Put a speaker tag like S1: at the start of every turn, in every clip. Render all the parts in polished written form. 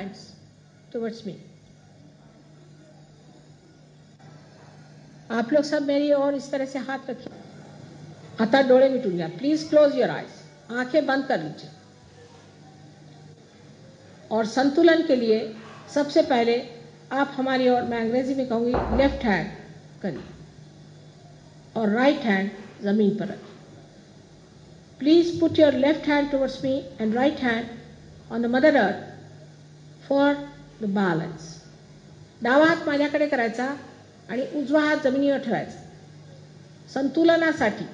S1: hands towards me. आप लोग सब मेरी और इस तरह से हाथ रखिए. आता डोळे मिटून घ्या. Please close your eyes. आंखें बंद कर लीजिए. और संतुलन के लिए सबसे पहले आप हमारी ओर, मैं अंग्रेजी में कहूंगी, लेफ्ट हैंड करिए और राइट हैंड जमीन पर रखिए. Please put your left hand towards me and right hand on the mother earth for the balance. डावा हात माझ्याकडे करायचा आणि उजवा हात जमिनीवर ठेवायचा. संतुलनासाठी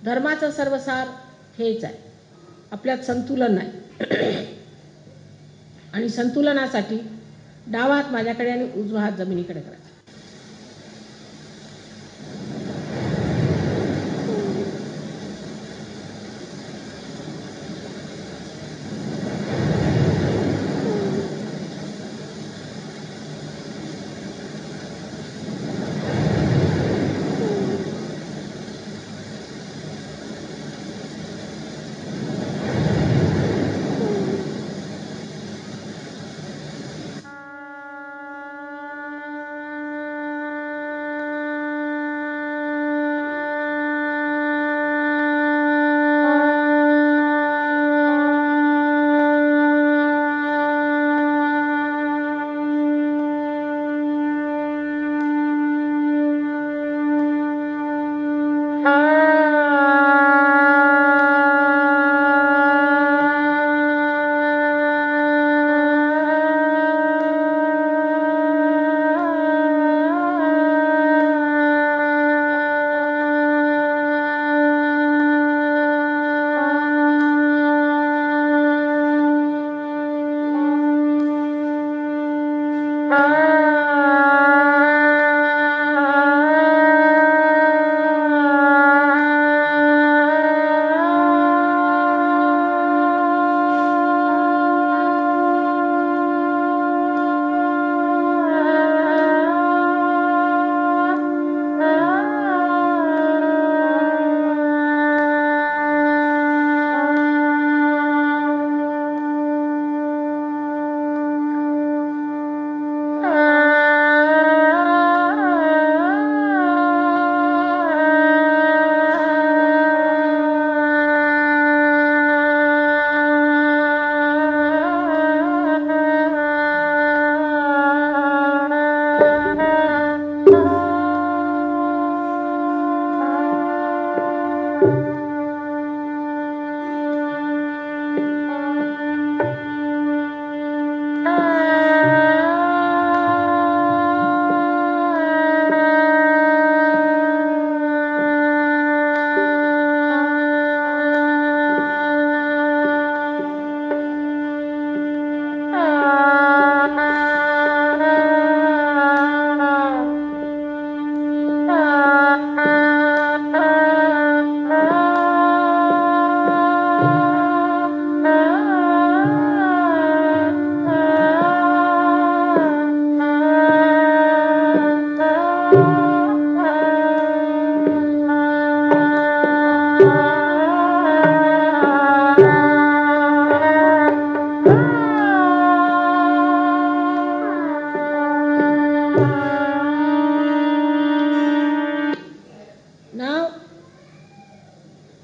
S1: धर्माचा सर्वसार हेच आहे. आपल्यात संतुलन नाही आणि संतुलनासाठी डावा हात माझ्याकडे आणि उजवा हात जमिनीकडे करायचा.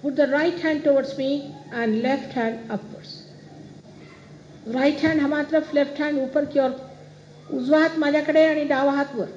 S1: Put the right hand towards me and left hand upwards. Right hand हमारी तरफ, left hand ऊपर की ओर. उजवा हात माझ्याकडे आणि डावा हात वर.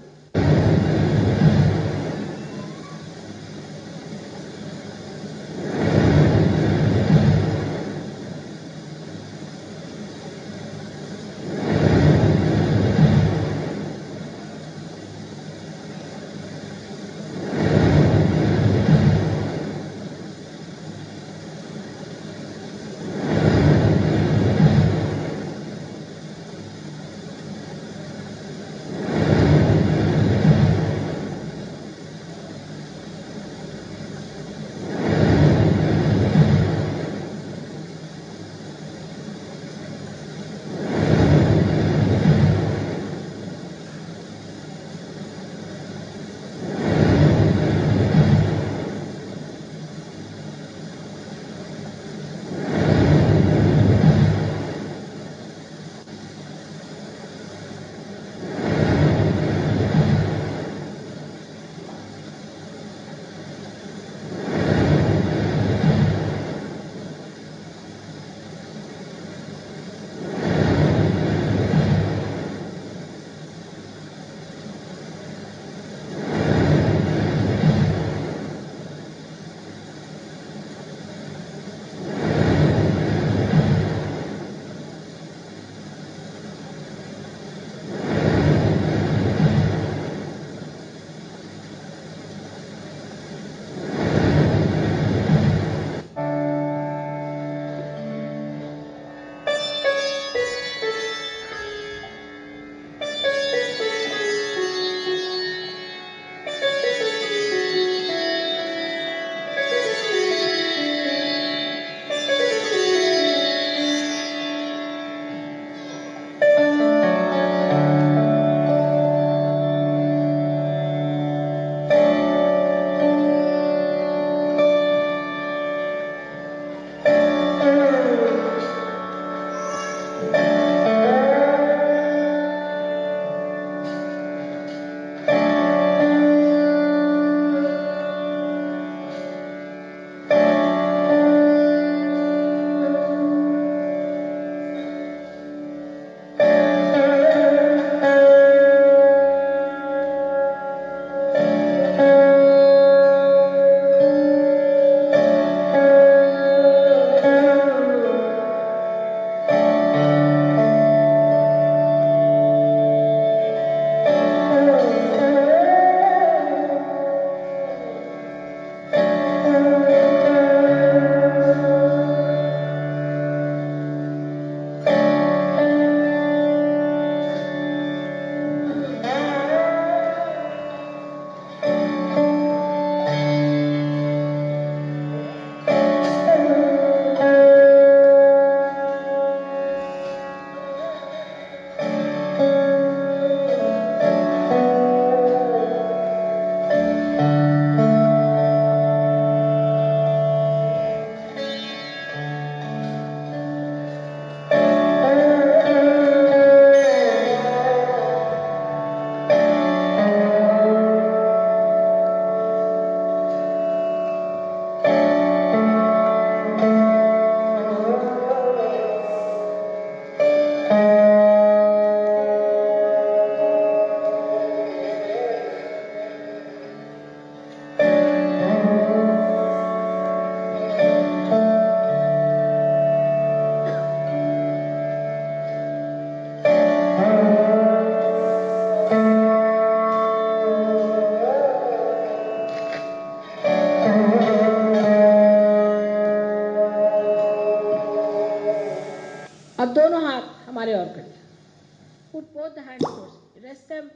S1: Put both the hands towards you. Rest them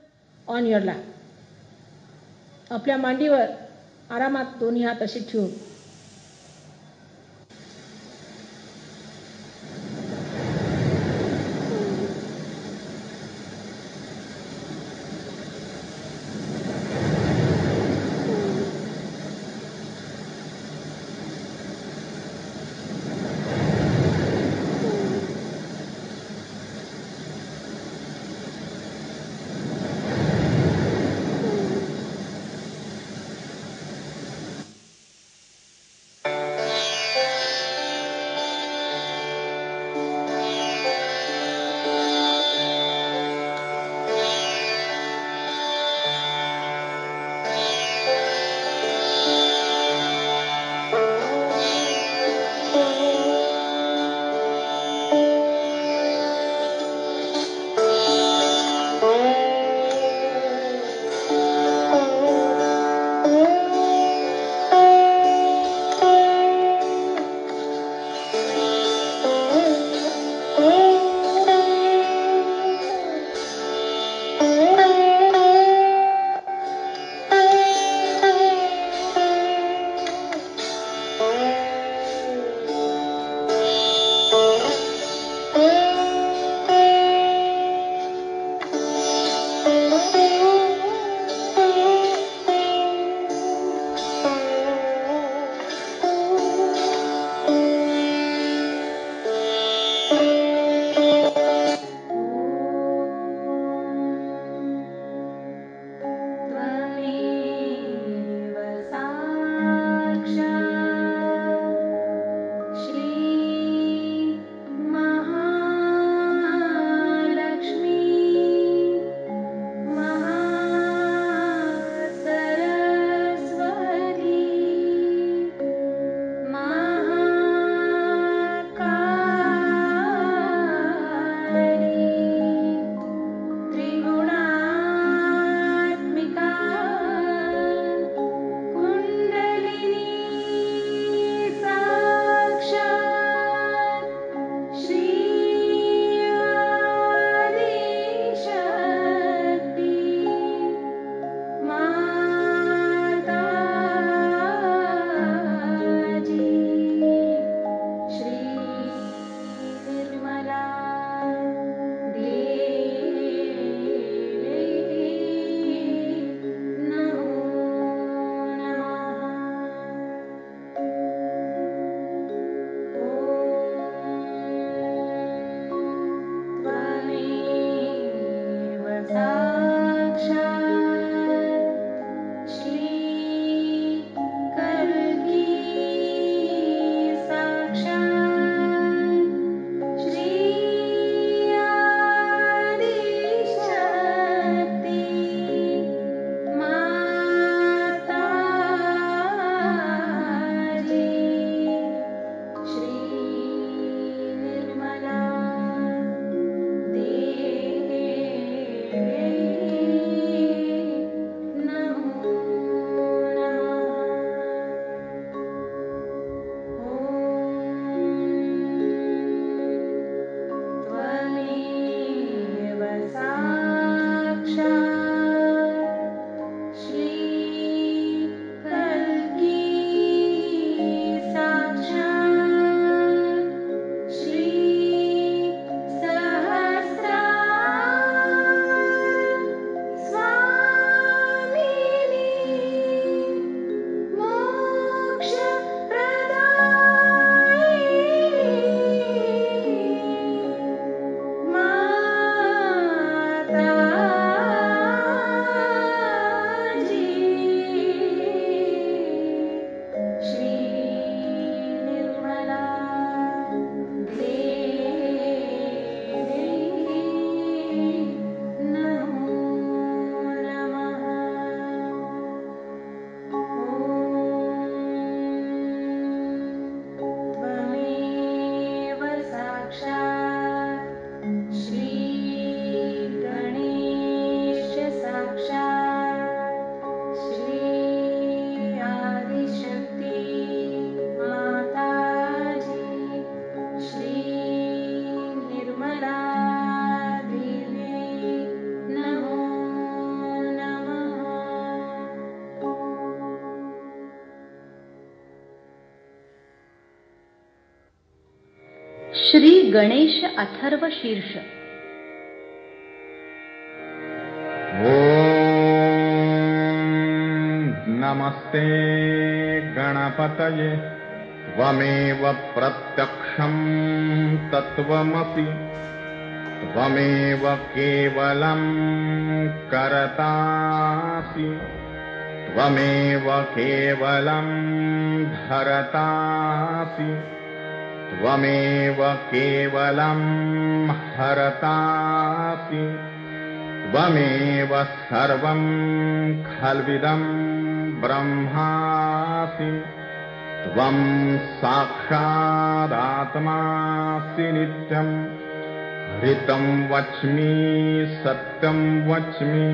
S1: on your lap. आपल्या मांडीवर आरामात दोन्ही हात असे ठेवून
S2: गणेश अथर्व शीर्ष।
S3: नमस्ते गणपतये त्वमेव प्रत्यक्षं तत्त्वमसि त्वमेव केवलं करतासि त्वमेव केवलं धरतासि त्वमेव केवलं हरतासि त्वमेव सर्वं खल्विदं ब्रह्मासि त्वं साक्षादात्मासि नित्यं ऋतं वच्मि सत्यं वच्मि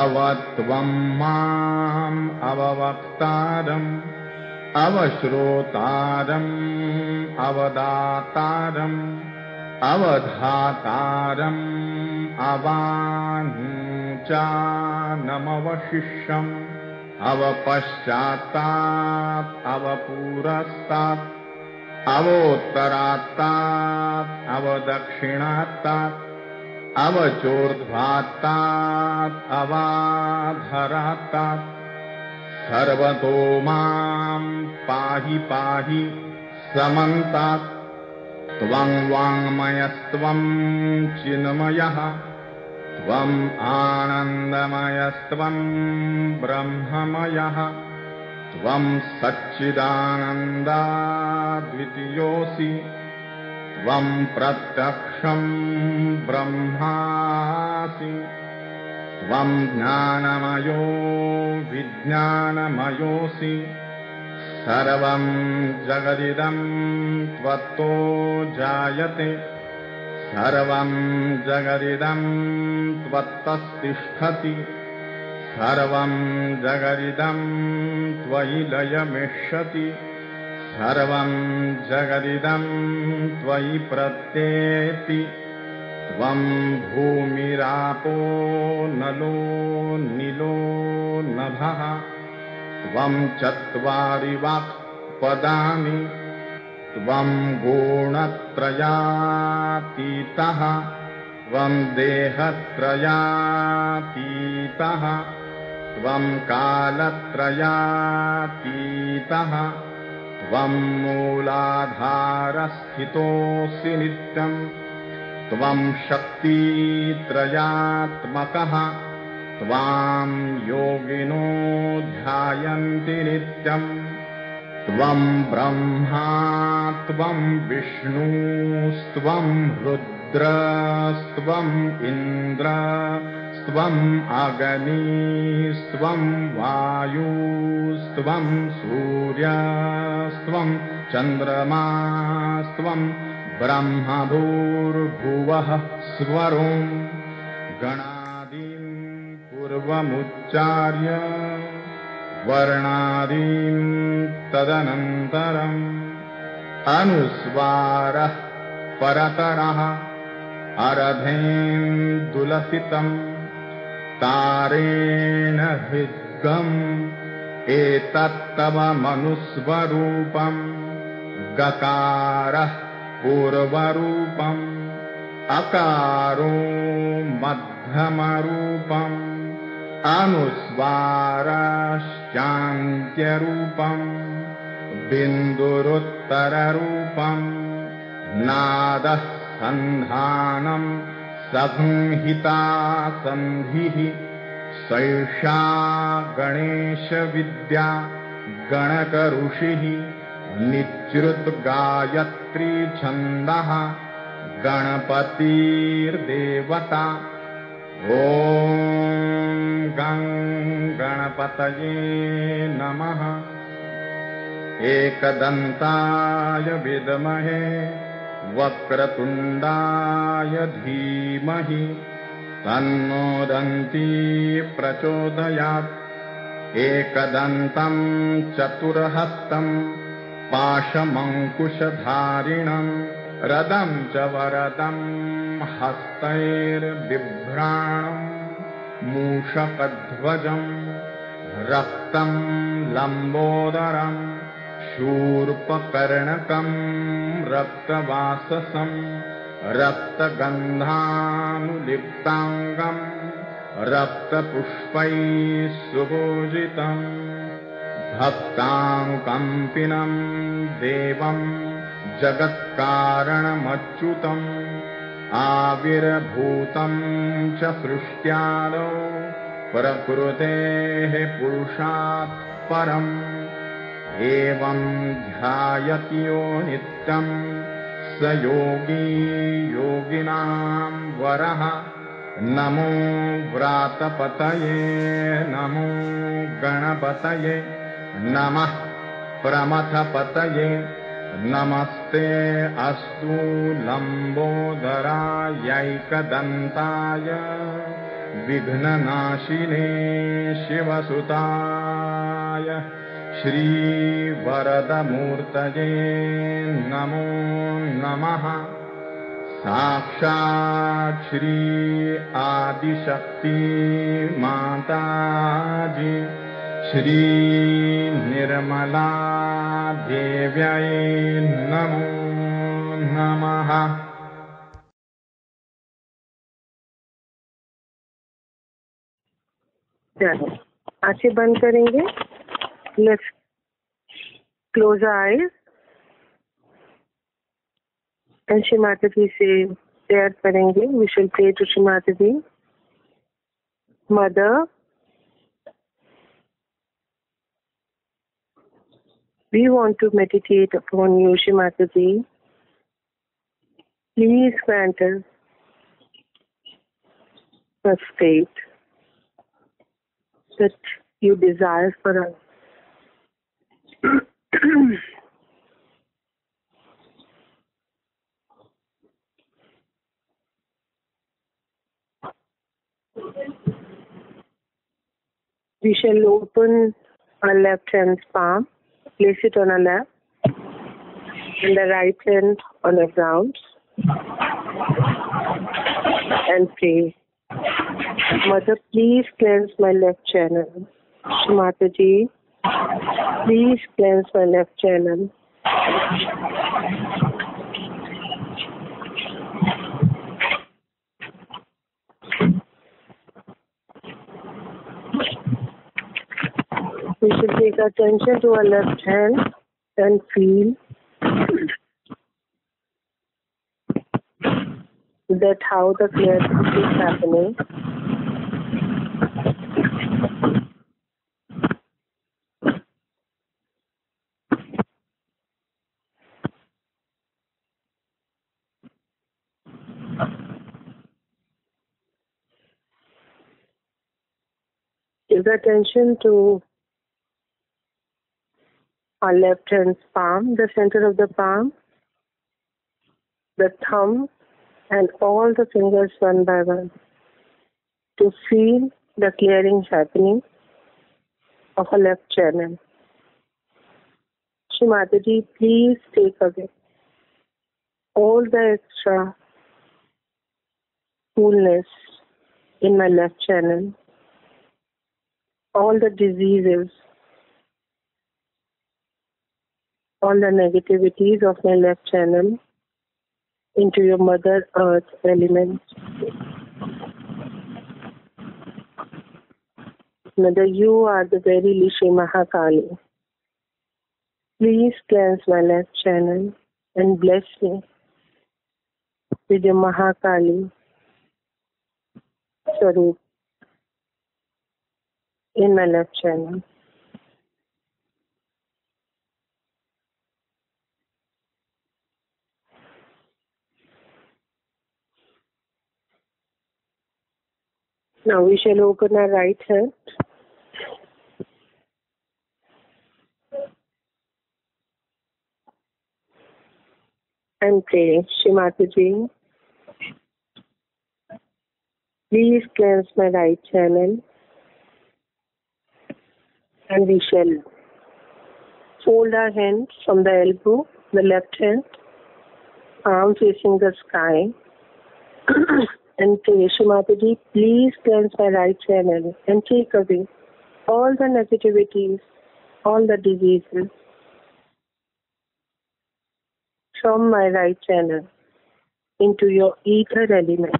S3: अवत्वं माम् अववक्तारम् अवश्रोतारम् अवदातारम् अवधातारम् अवानुचानमवशिष्यम् अवपश्चात्तात् अवपुरस्तात् अवोत्तरात्तात् अवदक्षिणात्तात् अवचोर्ध्वात्तात् अवाधरात्तात् सर्वतो मां पाहि पाहि समन्तात् त्वं वाङ्मयस्त्वं चिन्मयः त्वं आनन्दमयस्त्वं ब्रह्ममयः त्वं सच्चिदानन्दाद्वितीयोऽसि त्वं प्रत्यक्षं ब्रह्मासि त्वं ज्ञानमयो विज्ञानमयोऽसि सर्वं जगदिदं त्वत्तो जायते सर्वं जगदिदं त्वत्तस्तिष्ठति सर्वं जगदिदं त्वयि लयमिष्यति सर्वं जगदिदं त्वयि प्रत्येति त्वं भूमिरापो नलो नीलो नभः त्वं चत्वारि वाक्पदानि त्वं गुणत्रयातीतः त्वं देहत्रयातीतः त्वं कालत्रयातीतः त्वं मूलाधारस्थितोऽसि नित्यम् त्वं शक्तित्रयात्मकः त्वां योगिनो ध्यायन्ति नित्यम् त्वं ब्रह्मा त्वं विष्णुस्त्वं रुद्रस्त्वम् इन्द्रस्त्वम् अग्निस्त्वं वायुस्त्वं सूर्यस्त्वं चन्द्रमास्त्वं ब्रह्मभूर्भुवः स्वरों गणादीन् पूर्वमुच्चार्य वर्णादीन् तदनन्तरम् अनुस्वारः परतरः अरधेन्दुलसितम् तारेण हृद्गम् एतत्तव मनुस्वरूपम् गकारः पूर्वरूपम् अकारो मध्यमरूपम् अनुस्वारश्चान्त्यरूपम् बिन्दुरुत्तररूपम् नादः सन्धानम् संहिता सन्धिः सैषा गणेशविद्या गणकऋषिः निच्रुतगायत्री छन्दः गणपतिर्देवता ॐ गं गणपतये नमः। एकदन्ताय विद्महे वक्रतुण्डाय धीमहि तन्नो दन्ती प्रचोदयात्। एकदन्तं चतुर्हस्तं पाशमङ्कुशधारिणं रदं च वरदं हस्तैर्बिभ्राणं मूषकध्वजं रक्तं लम्बोदरं शूर्पकर्णकं रक्तवाससं रक्तगन्धानुलिप्ताङ्गं रक्तपुष्पैः सुभूषितम् भक्तानुकम्पिनं देवं जगत्कारणमच्युतम् आविर्भूतं च सृष्ट्यादौ प्रकृतेः पुरुषात् परम् एवं ध्यायति यो नित्यं स योगी योगिनां वरः नमो व्रातपतये नमो गणपतये नमः प्रमथपतये नमस्ते अस्तु लम्बोदरायैकदन्ताय विघ्ननाशिने शिवसुताय श्रीवरदमूर्तये नमो नमः। साक्षात् श्री आदिशक्ति माताजी श्री निर्मला देव्यै नमो नमः।
S4: आंखें बंद करेंगे। Let's close our eyes and Shri Mataji से प्रेयर करेंगे। We shall pray to Shri Mataji. Mother, we want to meditate upon you, Shri Mataji. Please grant us the state that you desire for us. We shall open our left hand's palm, place it on our lap, and the right hand on our ground, and pray. Mother, please cleanse my left channel. Shri Mataji, please cleanse my left channel. We should take attention to our left hand and feel that how the cleansing is happening. Give attention to our left hand's palm, the center of the palm, the thumb, and all the fingers one by one, to feel the clearing happening of a left channel. Shri Mataji, please take away all the extra coolness in my left channel, all the diseases, all the negativities of my left channel into your Mother Earth element. Mother, you are the very Shri Mahakali. Please cleanse my left channel and bless me with your Mahakali Swarup in my left channel. Now we shall open our right hand. And pray, Shri Mataji, please cleanse my right channel. And we shall fold our hands from the elbow, the left hand, palm facing the sky. And pray, Shri Mataji, please cleanse my right channel and take away all the negativities, all the diseases, from my right channel into your ether element.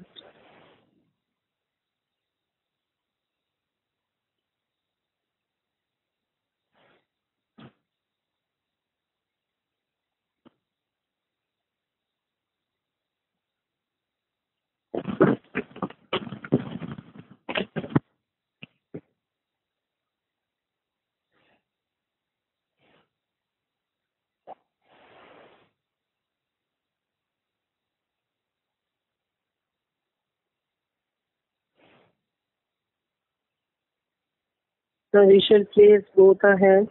S4: Now we shall place both our hands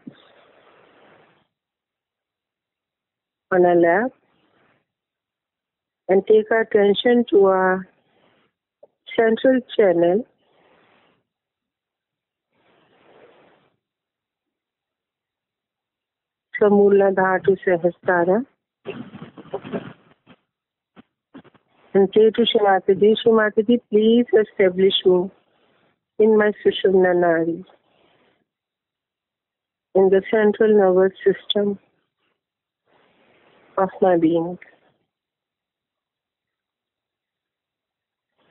S4: on our lap and take our attention to our central channel from Muladhara to Sahasrara and say to Shrimataji, please establish me in my Sushumna Nadi, in the central nervous system of my being.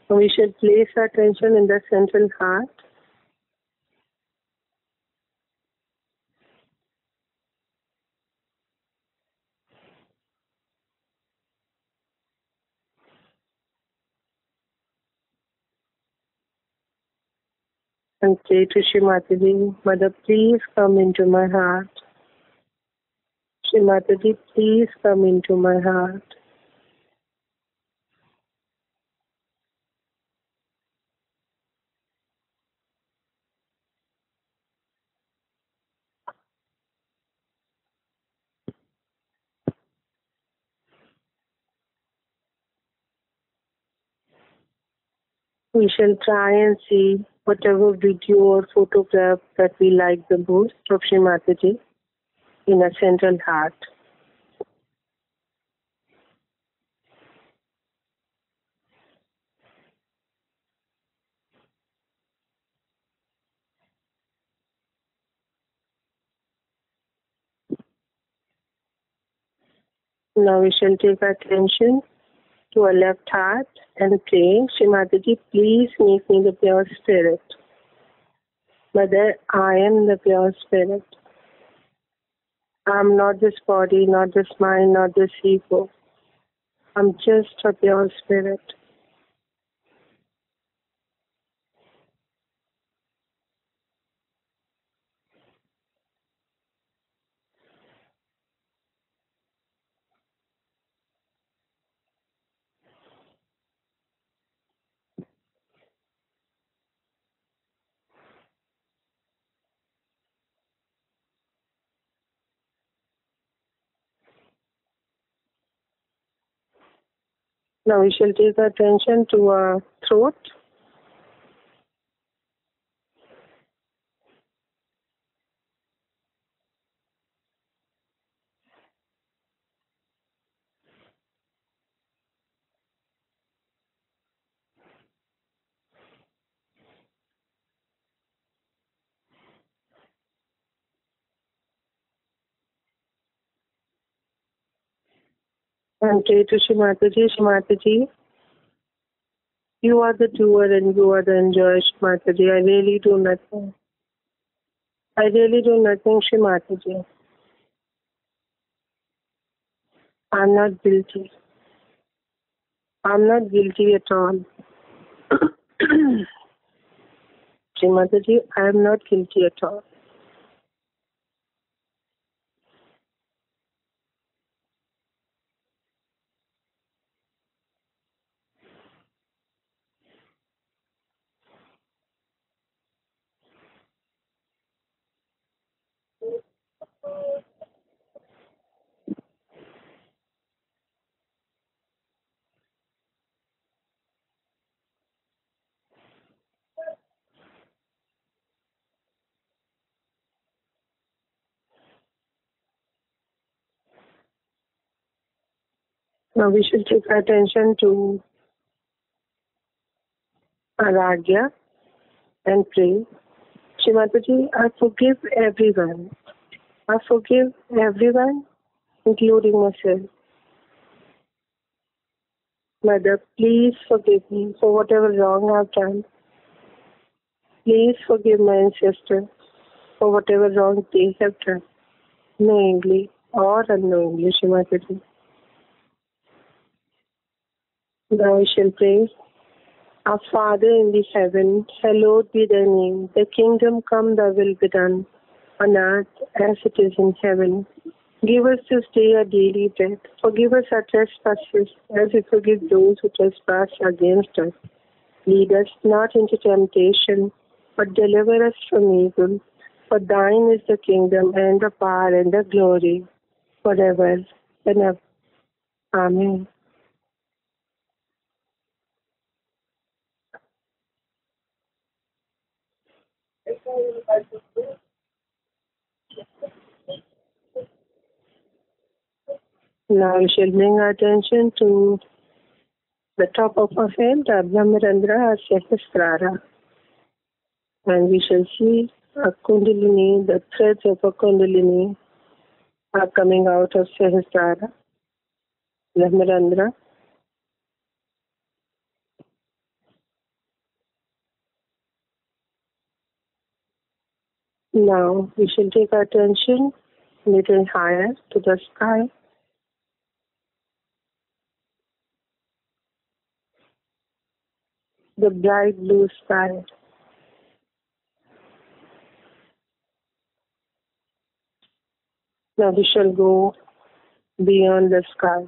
S4: We should place our attention in the central heart and say to Shrimataji, Mother, please come into my heart. Shrimataji, please come into my heart. We shall try and see whatever video or photograph that we like the most of Shrimataji in our central heart. Now we shall take our attention to our left heart and pray, Shrimataji, please make me the pure spirit. Mother, I am the pure spirit. I am not this body, not this mind, not this ego. I'm just a pure spirit. Now we shall take our attention to our throat. And pray to Shrimataji, Shrimataji, you are the doer and you are the enjoyer, Shrimataji. I really do nothing. I really do nothing, Shrimataji. I'm not guilty. I'm not guilty at all. Shrimataji, I am not guilty at all. Now we should take our attention to Aragya and pray. Shrimataji, I forgive everyone. I forgive everyone, including myself. Mother, please forgive me for whatever wrong I've done. Please forgive my ancestors for whatever wrong they have done, knowingly or unknowingly, Shrimati. Now we shall pray. Our Father in the heaven, hallowed be thy name. Thy kingdom come, thy will be done, on earth as it is in heaven. Give us this day our daily bread. Forgive us our trespasses, as we forgive those who trespass against us. Lead us not into temptation, but deliver us from evil. For thine is the kingdom, and the power, and the glory, forever and ever. Amen. Now we shall bring our attention to the top of our head, the Brahmarandra, our Sahasrara. And we shall see a Kundalini, the threads of a Kundalini are coming out of Sahasrara, Brahmarandra. Now we shall take our attention a little higher to the sky. The bright blue sky. Now we shall go beyond the sky.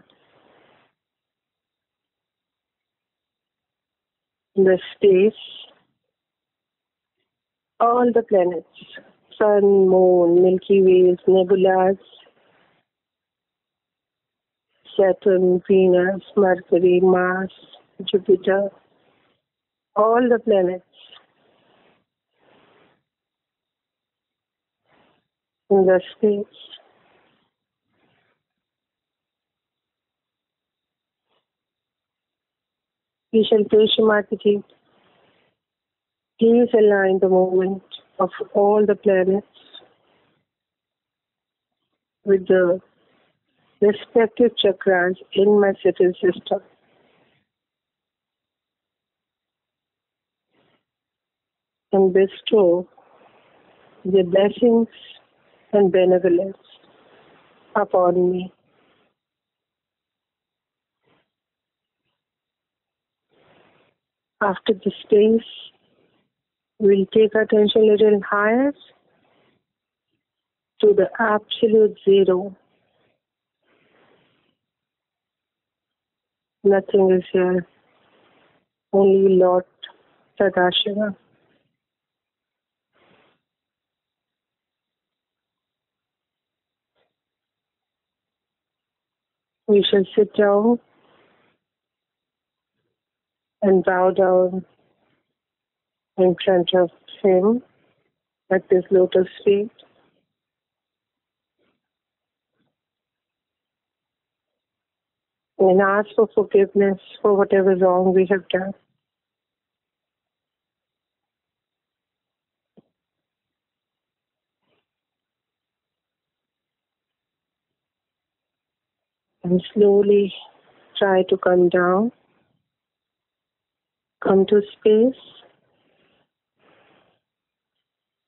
S4: The space, all the planets, Sun, Moon, Milky Ways, nebulas, Saturn, Venus, Mercury, Mars, Jupiter, all the planets in the space. We shall pray, Shrimati, please align the movement of all the planets with the respective chakras in my subtle system. And bestow the blessings and benevolence upon me. After the space, we'll take attention a little higher to the absolute zero. Nothing is here, only Lord Sadashiva. We shall sit down and bow down in front of him at this lotus feet. And ask for forgiveness for whatever wrong we have done. And slowly try to come down, come to space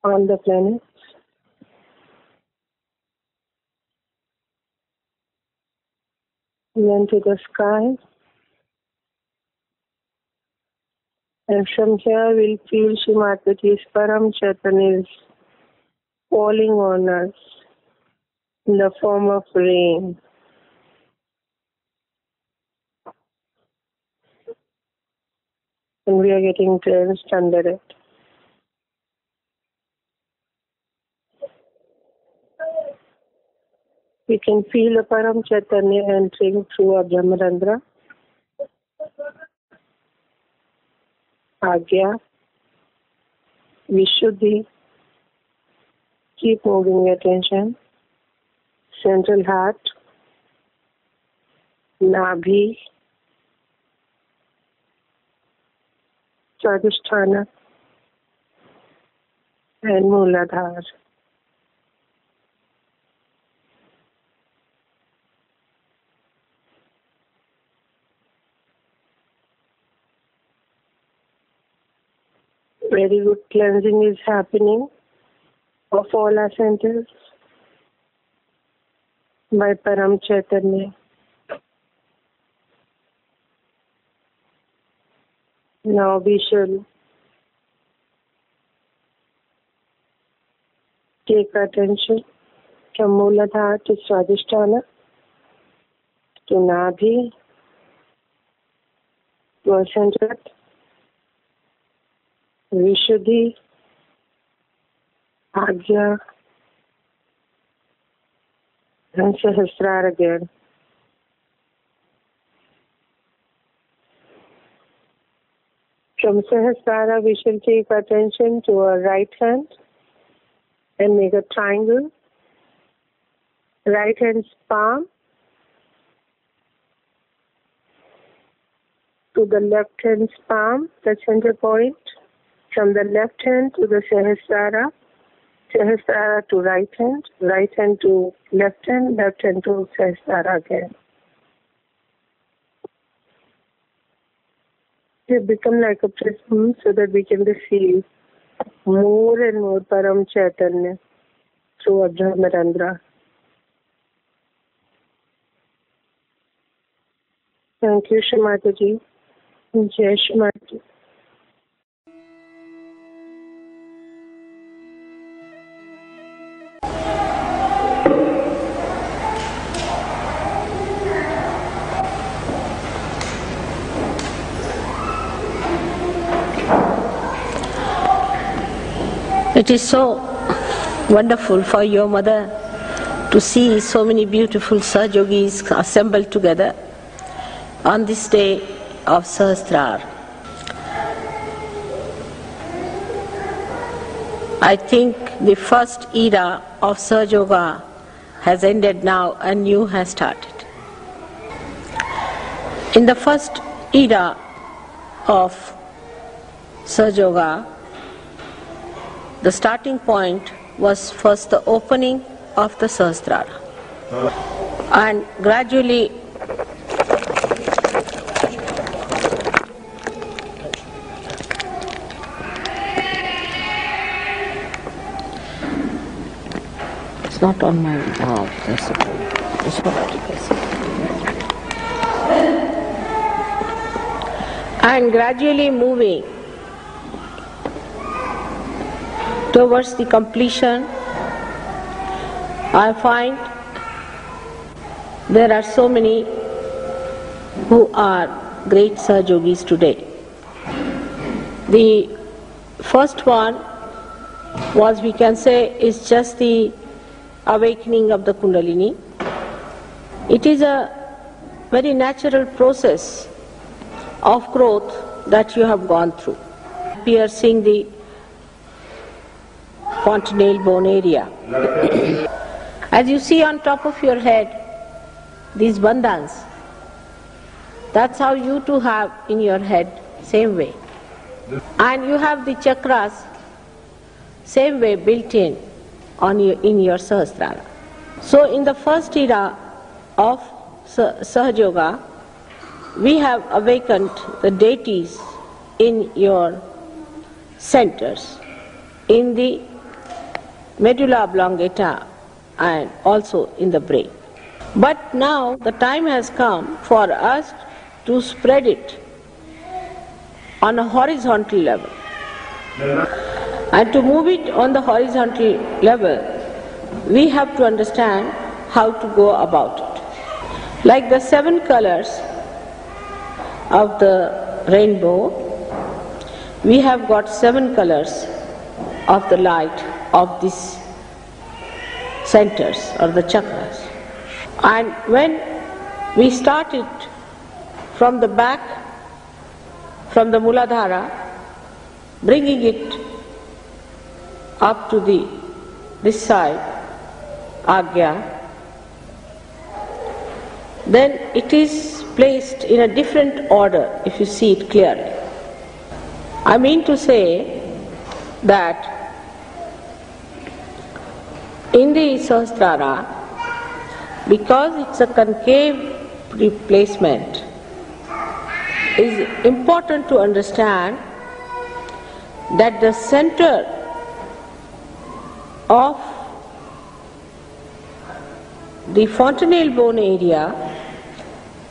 S4: on the planets. And then to the sky. And from here we'll feel Shrimati's Param Chaitanya is falling on us in the form of rain. And we are getting drenched under it. We can feel the Param Chaitanya entering through our Brahmarandra. Agya, Vishuddhi, keep moving your attention. Central heart, Nabhi, Swadhisthana, and Mooladhara. Very good cleansing is happening of all our centers by Param Chaitanya. Now we shall take attention from Mooladhara to Swadhisthana, to Nadhi, to Ascendant, Vishuddhi, Agya, and Sahasrara again. From Sahasrara, we shall take attention to our right hand and make a triangle. Right hand's palm to the left hand's palm, the center point. From the left hand to the Sahasrara, Sahasrara to right hand to left hand to Sahasrara again. We become like a prism so that we can receive more and more Param Chaitanya through Abhyamarandra. Thank you, Shrimataji. Jai Shrimataji.
S1: It is so wonderful for your mother to see so many beautiful Sahajogis assembled together on this day of Sahasrara. I think the first era of Sahajoga has ended now and new has started. In the first era of Sahajoga, the starting point was first the opening of the Sahasrara, and gradually it's not on my it's and gradually moving towards the completion, I find there are so many who are great Sahajogis today. The first one was, we can say, is just the awakening of the Kundalini. It is a very natural process of growth that you have gone through. Piercing the fontanelle bone area. As you see on top of your head, these bandhans, that's how you too have in your head, same way. And you have the chakras, same way built in your Sahasrara. So in the first era of Sahajoga, we have awakened the deities in your centers, in the medulla oblongata and also in the brain. But now the time has come for us to spread it on a horizontal level. And to move it on the horizontal level, we have to understand how to go about it. Like the 7 colors of the rainbow, we have got 7 colors of the light of these centers or the chakras. And when we start it from the back, from the Mooladhara, bringing it up to this side, Agya, then it is placed in a different order if you see it clearly. I mean to say that in the Sahasrara, because it's a concave placement, it is important to understand that the center of the fontanelle bone area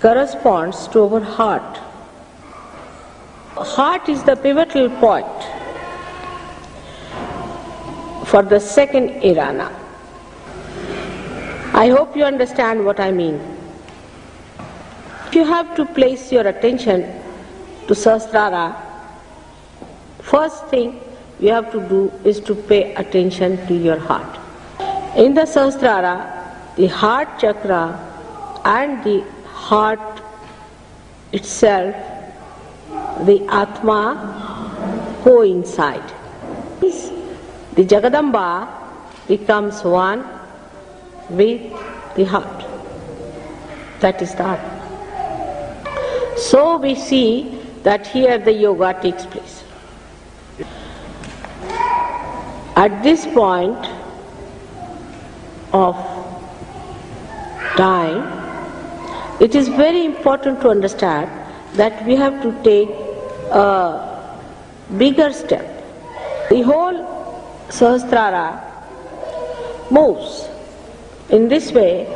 S1: corresponds to our heart. Heart is the pivotal point for the second Irana. I hope you understand what I mean. If you have to place your attention to Sahasrara, first thing you have to do is to pay attention to your heart. In the Sahasrara, the heart chakra and the heart itself, the Atma, coincide. The Jagadamba becomes one with the heart. That is the Atma. So we see that here the yoga takes place. At this point of time, it is very important to understand that we have to take a bigger step. The whole Sahasrara moves in this way.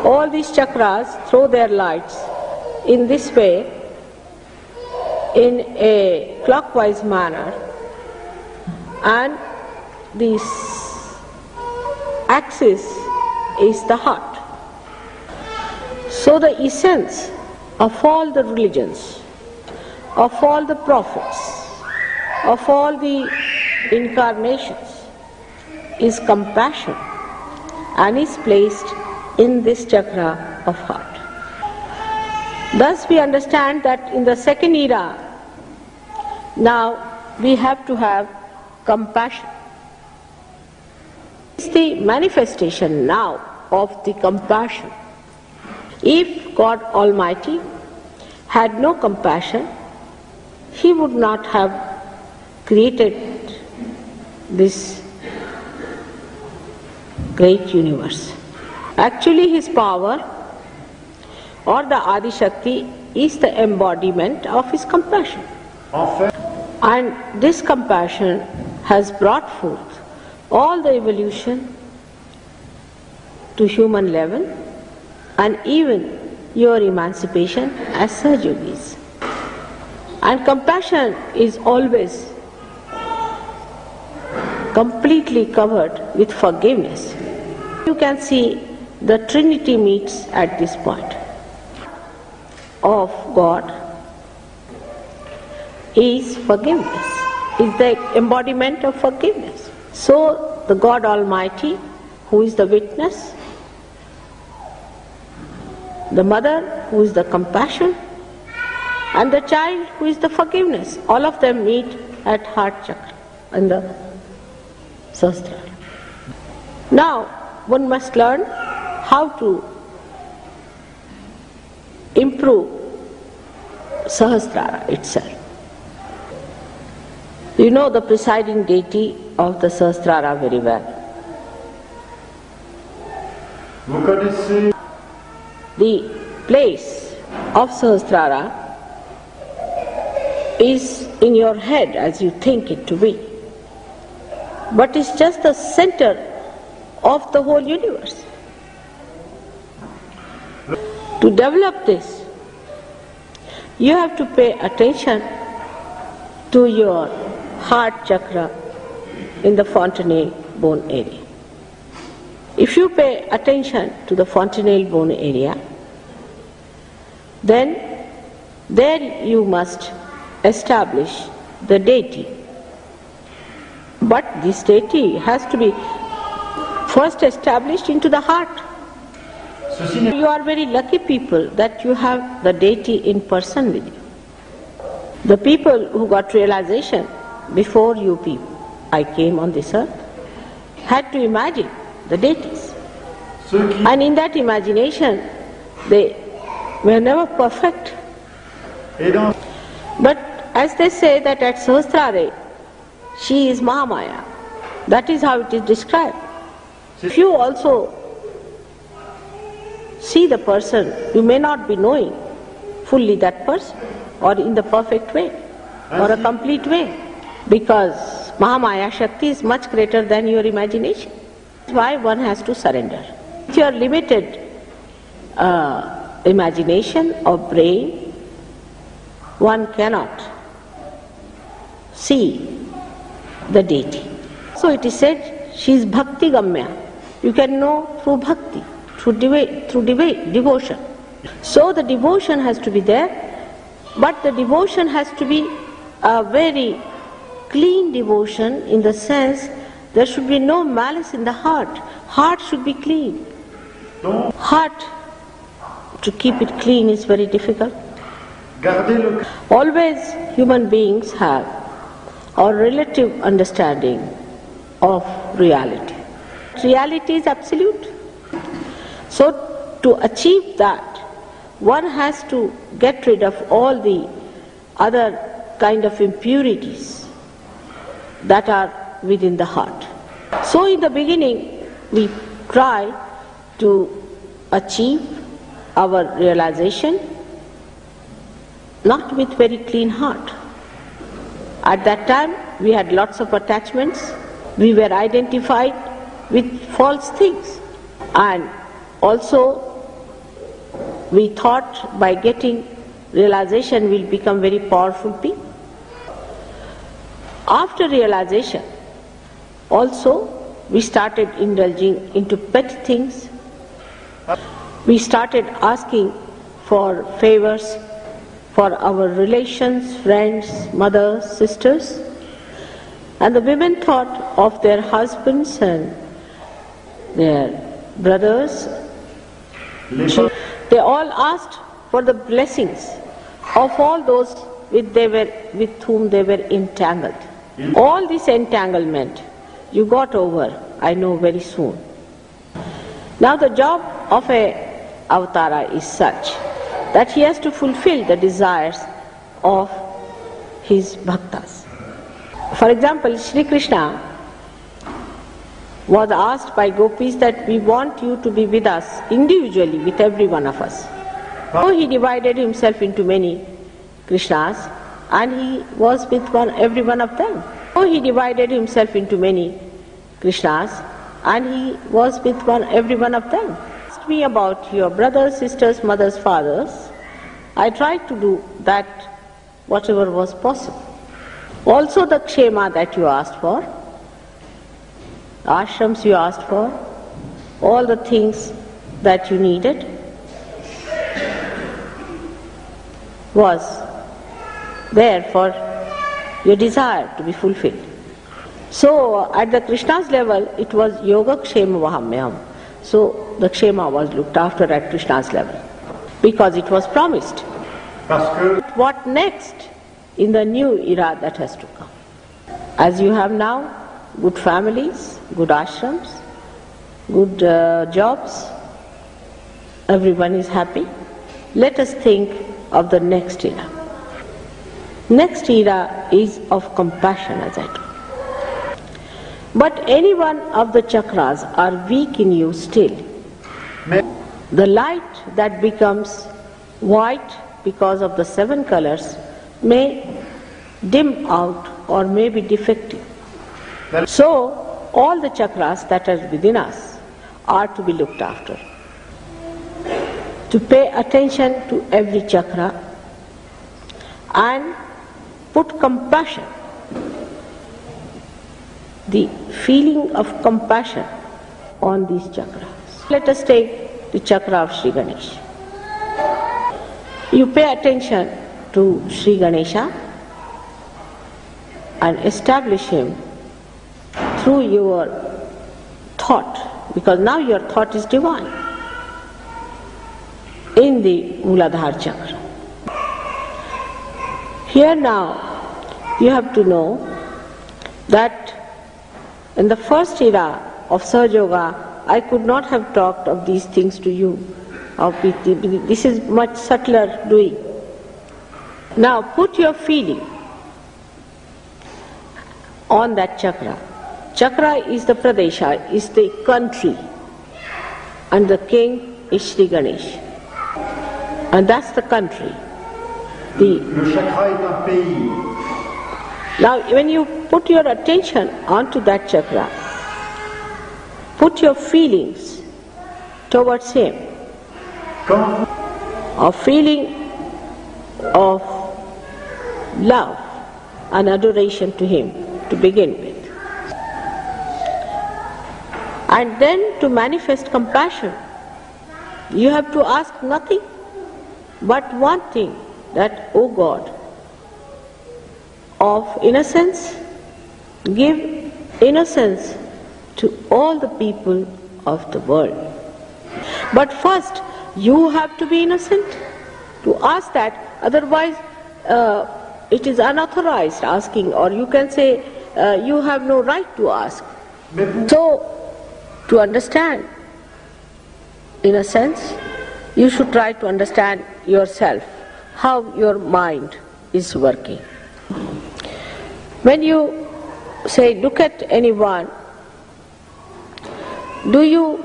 S1: All these chakras throw their lights in this way, in a clockwise manner, and this axis is the heart. So the essence of all the religions, of all the prophets, of all the incarnations is compassion and is placed in this chakra of heart. Thus we understand that in the second era, now we have to have compassion. It's the manifestation now of the compassion. If God Almighty had no compassion, He would not have created this great universe. Actually, His power or the Adi Shakti is the embodiment of His compassion. And this compassion has brought forth all the evolution to human level and even your emancipation as Sahaja-yogis. And compassion is always completely covered with forgiveness. You can see the Trinity meets at this point. Of God is forgiveness, is the embodiment of forgiveness. So the God Almighty, who is the witness, the mother who is the compassion, and the child who is the forgiveness, all of them meet at heart chakra in the Sahasrara. Now one must learn how to improve Sahasrara itself. You know the presiding deity of the Sahasrara very well. The place of Sahasrara is in your head as you think it to be, but it's just the center of the whole universe. To develop this, you have to pay attention to your heart chakra in the fontanelle bone area. If you pay attention to the fontanelle bone area, then there you must establish the deity. But this deity has to be first established into the heart. You are very lucky people that you have the deity in person with you. The people who got realization before you people, I came on this earth, had to imagine the deities. And in that imagination, they were never perfect. But as they say that at Sahasrara, she is Mahamaya. That is how it is described. If you also see the person, you may not be knowing fully that person or in the perfect way. or a complete way, because Mahamaya Shakti is much greater than your imagination. That's why one has to surrender. With your limited imagination or brain, one cannot see the deity. So it is said, she is bhakti gamya. You can know through bhakti, through devotion. So the devotion has to be there, but the devotion has to be a very clean devotion, in the sense there should be no malice in the heart. Heart should be clean. Heart, to keep it clean is very difficult. Always human beings have a relative understanding of reality. Reality is absolute. So to achieve that, one has to get rid of all the other kind of impurities that are within the heart. So in the beginning, we try to achieve our realization not with very clean heart. At that time, we had lots of attachments. We were identified with false things. And also, we thought by getting realization we'll become very powerful people. After realization, also, we started indulging into petty things. We started asking for favors for our relations, friends, mothers, sisters. And the women thought of their husbands and their brothers. They all asked for the blessings of all those with whom they were entangled. All this entanglement you got over, I know, very soon. Now the job of a avatara is such that he has to fulfill the desires of his bhaktas. For example, Sri Krishna was asked by gopis that we want you to be with us individually, with every one of us. So he divided himself into many Krishnas and he was with every one of them. So he divided himself into many Krishnas and he was with every one of them. Asked me about your brothers, sisters, mothers, fathers. I tried to do that whatever was possible. Also the kshema that you asked for, ashrams you asked for, all the things that you needed was there for your desire to be fulfilled. So at the Krishna's level it was yoga kshema vahamyam. So the kshema was looked after at Krishna's level because it was promised. What next in the new era that has to come? As you have now good families, good ashrams, good jobs, everyone is happy. Let us think of the next era. Next era is of compassion, as I told. But any one of the chakras are weak in you still. The light that becomes white because of the 7 colors may dim out or may be defective. So all the chakras that are within us are to be looked after. To pay attention to every chakra and put compassion, the feeling of compassion on these chakras. Let us take the chakra of Sri Ganesha. You pay attention to Sri Ganesha and establish him through your thought, because now your thought is divine, in the Muladhara chakra. Here now you have to know that in the first era of Sahaja Yoga, I could not have talked of these things to you. This is much subtler doing. Now put your feeling on that chakra. Chakra is the Pradesha, is the country, and the king is Sri Ganesh. And that's the country.
S5: Le chakra est un pays.
S1: Now when you put your attention onto that chakra, put your feelings towards him, a feeling of love and adoration to him to begin with. And then to manifest compassion, you have to ask nothing but one thing, that, O God of innocence, give innocence to all the people of the world. But first, you have to be innocent to ask that, otherwise it is unauthorized asking, or you can say you have no right to ask. So, to understand innocence, you should try to understand yourself, how your mind is working. When you say, look at anyone, do you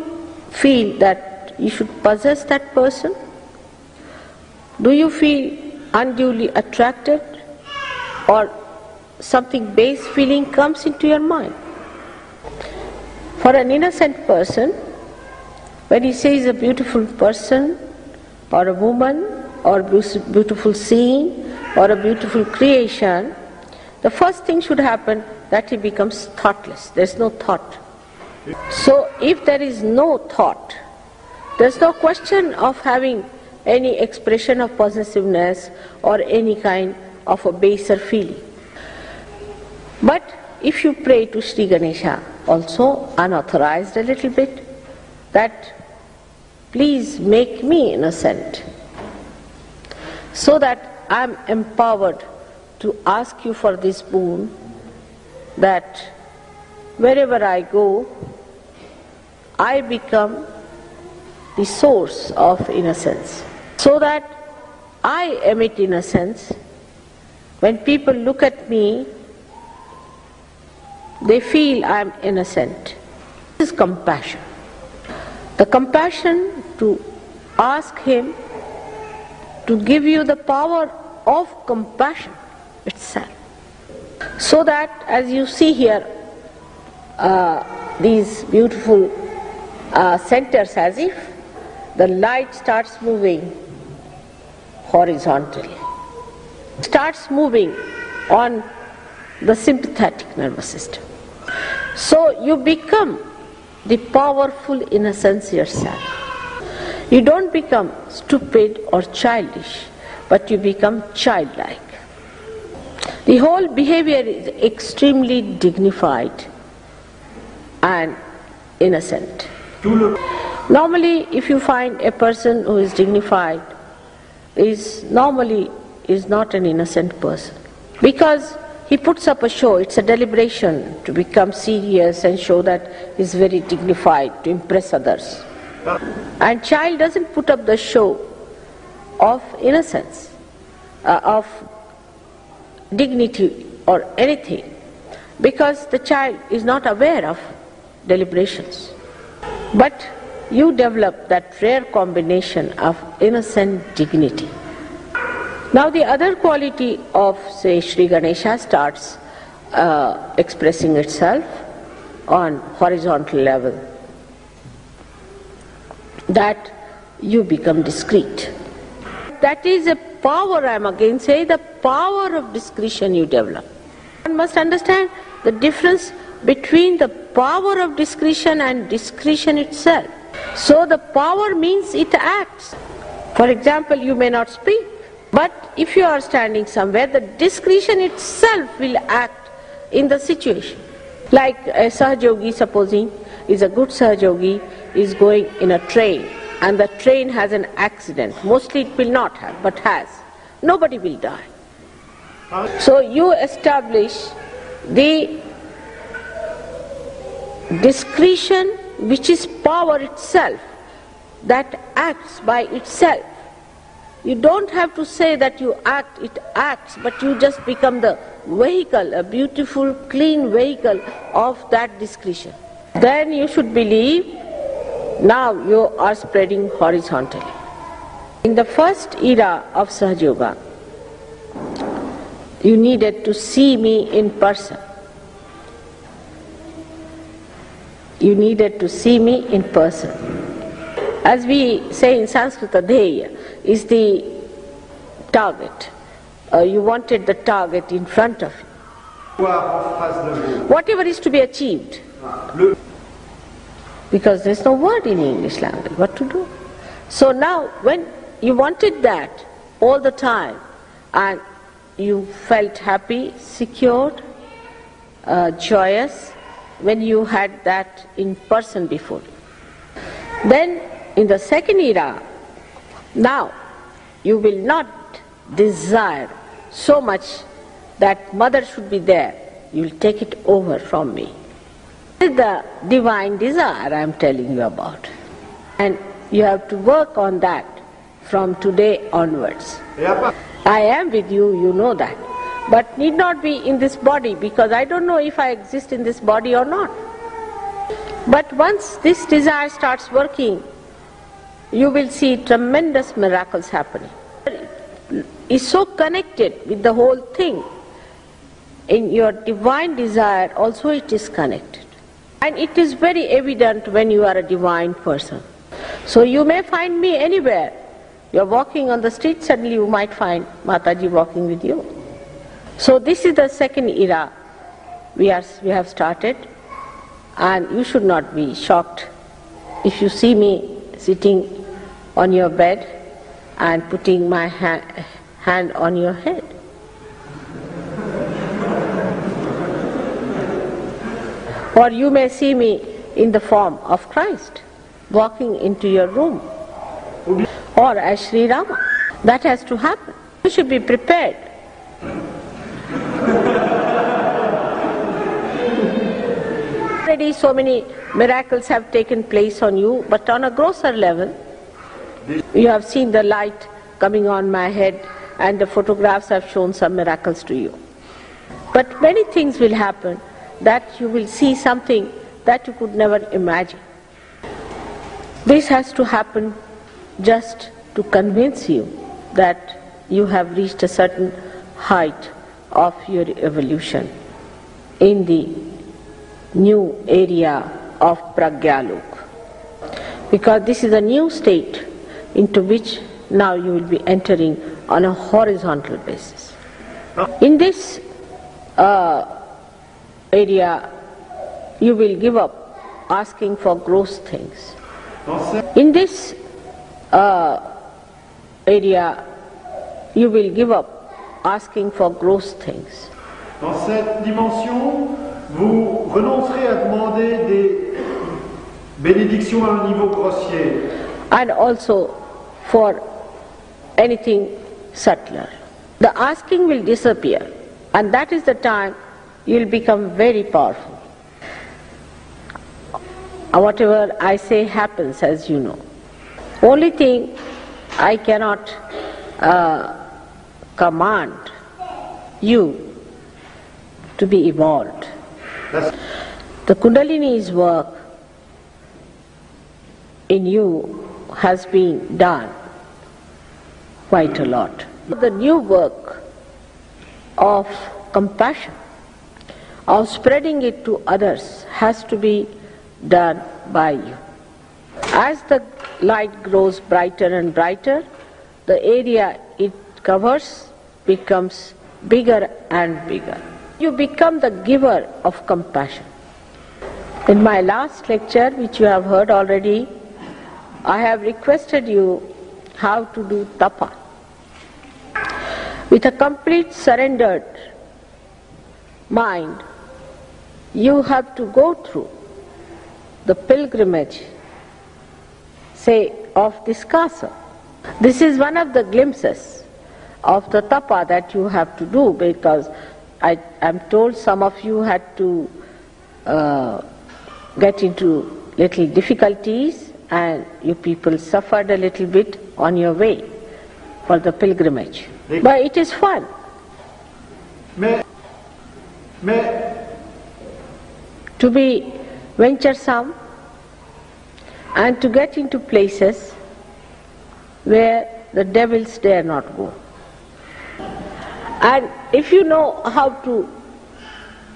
S1: feel that you should possess that person? Do you feel unduly attracted, or something base feeling comes into your mind? For an innocent person, when he sees a beautiful person or a woman or a beautiful scene or a beautiful creation, the first thing should happen that he becomes thoughtless. There is no thought. So if there is no thought, there is no question of having any expression of possessiveness or any kind of a baser feeling. But if you pray to Sri Ganesha, also unauthorized a little bit, that please make me innocent, so that I am empowered to ask you for this boon, that wherever I go, I become the source of innocence, so that I emit innocence. When people look at me, they feel I am innocent. This is compassion. The compassion to ask him to give you the power of compassion itself. So that, as you see here, these beautiful centers, as if the light starts moving horizontally, starts moving on the sympathetic nervous system. So you become the powerful innocence yourself. You don't become stupid or childish, but you become childlike. The whole behavior is extremely dignified and innocent. Normally, if you find a person who is dignified, is not an innocent person, because he puts up a show. It's a deliberation to become serious and show that he's very dignified to impress others. And child doesn't put up the show of innocence, of dignity or anything, because the child is not aware of deliberations. But you develop that rare combination of innocent dignity. Now the other quality of, say, Sri Ganesha starts expressing itself on horizontal level, that you become discreet. That is a power, I am again saying, the power of discretion you develop. One must understand the difference between the power of discretion and discretion itself. So the power means it acts. For example, you may not speak, but if you are standing somewhere, the discretion itself will act in the situation. Like a Sahajogi, supposing, is a good Sahajogi, is going in a train, and the train has an accident. Mostly it will not have, but has. Nobody will die. So you establish the discretion, which is power itself, that acts by itself. You don't have to say that you act, it acts, but you just become the vehicle, a beautiful, clean vehicle of that discretion. Then you should believe, now you are spreading horizontally. In the first era of Sahaja Yoga, You needed to see me in person. You needed to see me in person. As we say in Sanskrit, Dheya is the target. You wanted the target in front of you. Whatever is to be achieved. Because there's no word in English language, what to do? So now, when you wanted that all the time, and you felt happy, secured, joyous, when you had that in person before you. Then, in the second era, now, you will not desire so much that mother should be there. You will take it over from me. This is the divine desire I am telling you about. And you have to work on that from today onwards. I am with you, you know that. But need not be in this body, because I don't know if I exist in this body or not. But once this desire starts working, you will see tremendous miracles happening. It's so connected with the whole thing. In your divine desire also it is connected. And it is very evident when you are a divine person. So you may find me anywhere. You are walking on the street, suddenly you might find Mataji walking with you. So this is the second era we have started, and you should not be shocked if you see me sitting on your bed and putting my hand on your head. Or you may see me in the form of Christ, walking into your room. Or as Sri Rama. That has to happen. You should be prepared. Already so many miracles have taken place on you, but on a grosser level, you have seen the light coming on my head, and the photographs have shown some miracles to you. But many things will happen that you will see something that you could never imagine. This has to happen just to convince you that you have reached a certain height of your evolution in the new area of Pragyalok. Because this is a new state into which now you will be entering on a horizontal basis. In this area, you will give up asking for gross things. In this area, you will give up asking for gross things.
S5: Dans cette dimension, vous renoncerez à demander des bénédictions à un niveau grossier.
S1: And also for anything subtler. The asking will disappear, and that is the time you will become very powerful. Whatever I say happens, as you know. Only thing I cannot command you to be evolved. The Kundalini's work in you has been done quite a lot. The new work of compassion, of spreading it to others, has to be done by you. As the light grows brighter and brighter, the area it covers becomes bigger and bigger. You become the giver of compassion. In my last lecture, which you have heard already, I have requested you how to do tapa. With a complete surrendered mind, you have to go through the pilgrimage, say, of this castle. This is one of the glimpses of the tapa that you have to do, because I am told some of you had to get into little difficulties, and you people suffered a little bit on your way for the pilgrimage. But it is fun. To be venturesome and to get into places where the devils dare not go. And if you know how to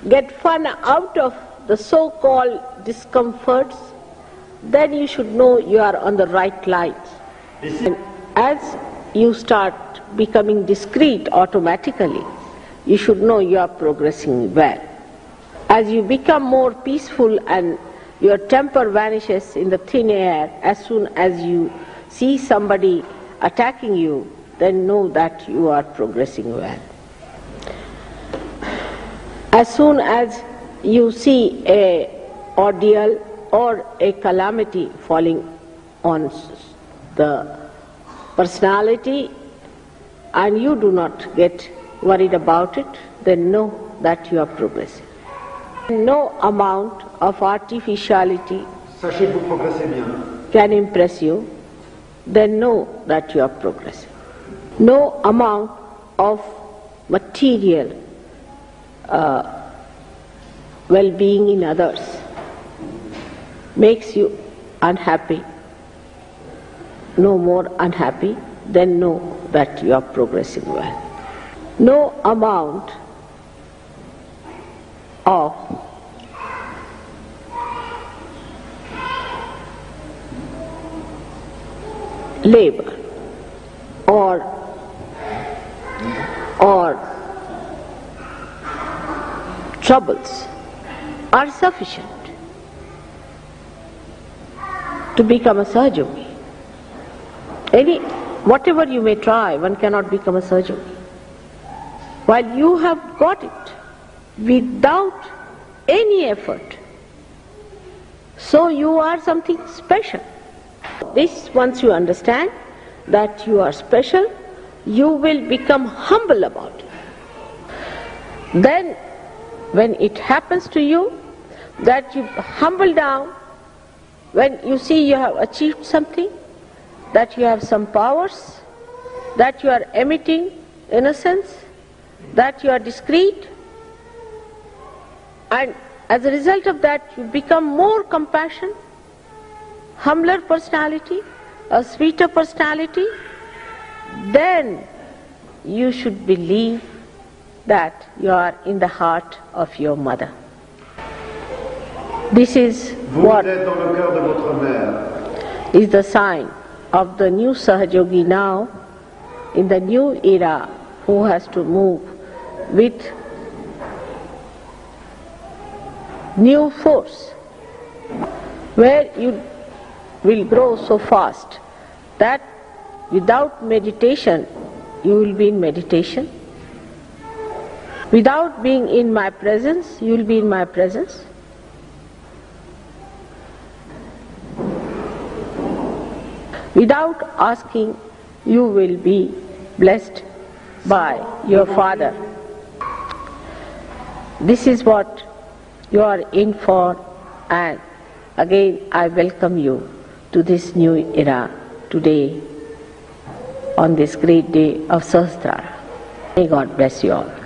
S1: get fun out of the so-called discomforts, then you should know you are on the right lines. And as you start becoming discreet automatically, you should know you are progressing well. As you become more peaceful and your temper vanishes in the thin air, as soon as you see somebody attacking you, then know that you are progressing well. As soon as you see an ordeal or a calamity falling on the personality and you do not get worried about it, then know that you are progressing. No amount of artificiality
S5: Sachez que vous progressez bien.
S1: can impress you, then know that you are progressing. No amount of material well-being in others makes you unhappy, no more unhappy, then know that you are progressing well. No amount of labor or troubles are sufficient to become a Sahaja Yogi. Whatever you may try, one cannot become a Sahaja Yogi. While you have got it without any effort, so you are something special. This, once you understand that you are special, you will become humble about it. Then, when it happens to you that you humble down, when you see you have achieved something, that you have some powers, that you are emitting innocence, that you are discreet, and as a result of that you become more compassionate, humbler personality, a sweeter personality, then you should believe that you are in the heart of your mother. This is what
S5: Vous êtes dans le cœur de votre mère.
S1: is the sign of the new Sahaja Yogi now, in the new era, who has to move with new force, where you will grow so fast that without meditation you will be in meditation. Without being in my presence, you will be in my presence. Without asking, you will be blessed by your Father. This is what you are in for, and again I welcome you to this new era today on this great day of Sahasrara. May God bless you all.